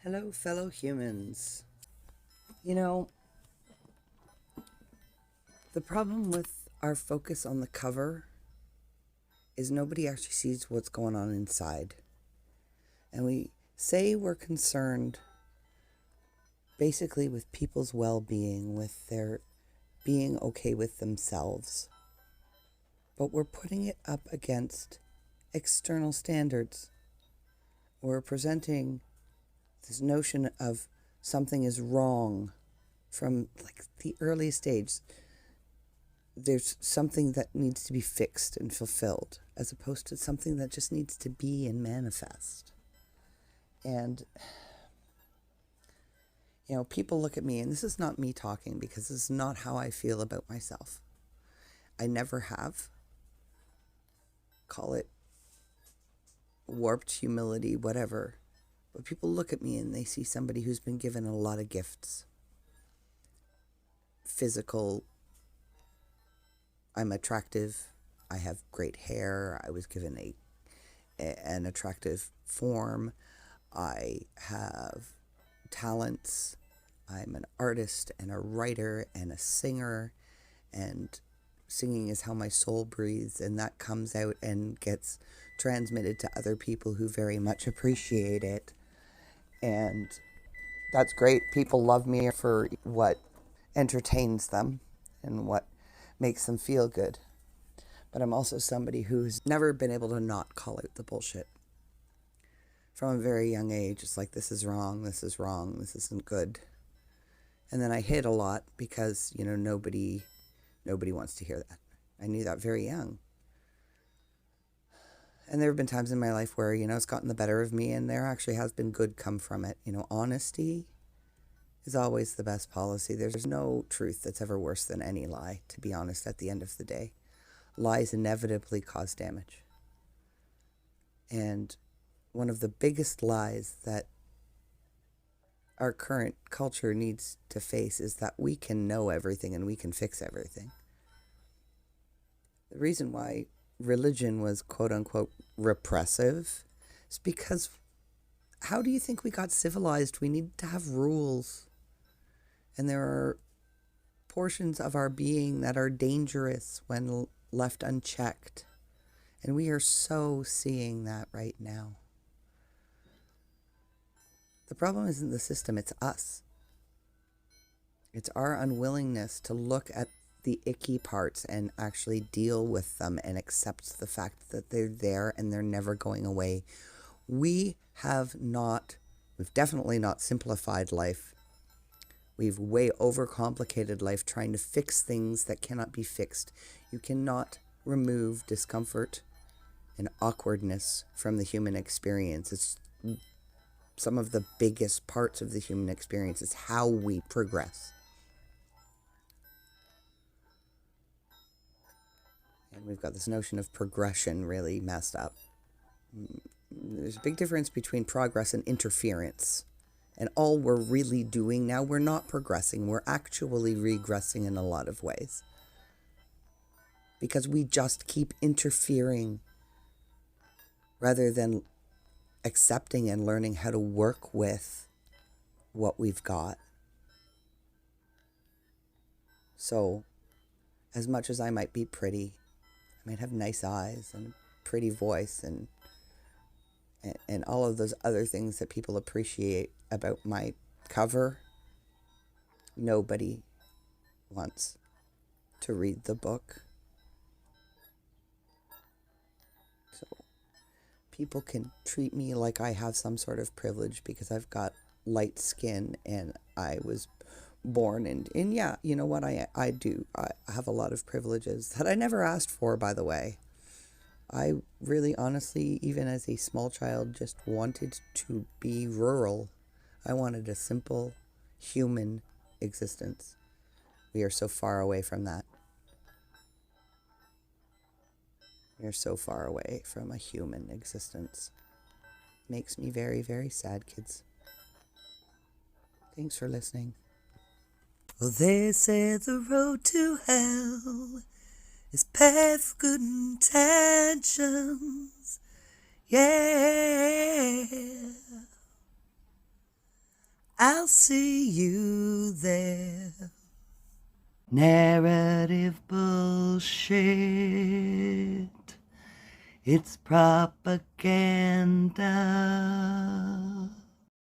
Hello, fellow humans. You know, the problem with our focus on the cover is nobody actually sees what's going on inside. And we say we're concerned basically with people's well-being, with their being okay with themselves. But we're putting it up against external standards. We're presenting this notion of something is wrong from like the earliest stage. There's something that needs to be fixed and fulfilled, as opposed to something that just needs to be and manifest. And, people look at me, and this is not me talking, because this is not how I feel about myself. I never have. Call it warped humility, whatever. But people look at me and they see somebody who's been given a lot of gifts. Physical, I'm attractive. I have great hair. I was given an attractive form. I have talents. I'm an artist and a writer and a singer. And singing is how my soul breathes. And that comes out and gets transmitted to other people who very much appreciate it. And that's great. People love me for what entertains them and what makes them feel good. But I'm also somebody who's never been able to not call out the bullshit. From a very young age, it's like, this is wrong, this isn't good. And then I hid a lot because, nobody wants to hear that. I knew that very young. And there have been times in my life where, it's gotten the better of me, and there actually has been good come from it. Honesty is always the best policy. There's no truth that's ever worse than any lie, to be honest, at the end of the day. Lies inevitably cause damage. And one of the biggest lies that our current culture needs to face is that we can know everything and we can fix everything. The reason why religion was quote unquote repressive is because how do you think we got civilized? We need to have rules. And there are portions of our being that are dangerous when left unchecked. And we are so seeing that right now. The problem isn't the system, it's us. It's our unwillingness to look at the icky parts and actually deal with them and accept the fact that they're there and they're never going away. We've definitely not simplified life. We've way overcomplicated life, trying to fix things that cannot be fixed. You cannot remove discomfort and awkwardness from the human experience. It's some of the biggest parts of the human experience. It's how we progress. And we've got this notion of progression really messed up. There's a big difference between progress and interference. And all we're really doing now, we're not progressing. We're actually regressing in a lot of ways. Because we just keep interfering rather than accepting and learning how to work with what we've got. So, as much as I might be pretty, I might have nice eyes and a pretty voice and all of those other things that people appreciate about my cover, nobody wants to read the book. So people can treat me like I have some sort of privilege because I've got light skin and I was born and yeah, you know what, I do. I have a lot of privileges that I never asked for, by the way. I really honestly, even as a small child, just wanted to be rural. I wanted a simple human existence. We are so far away from that. We are so far away from a human existence. Makes me very, very sad, kids. Thanks for listening. Well, they say the road to hell is paved with good intentions. Yeah. I'll see you there. Narrative bullshit. It's propaganda.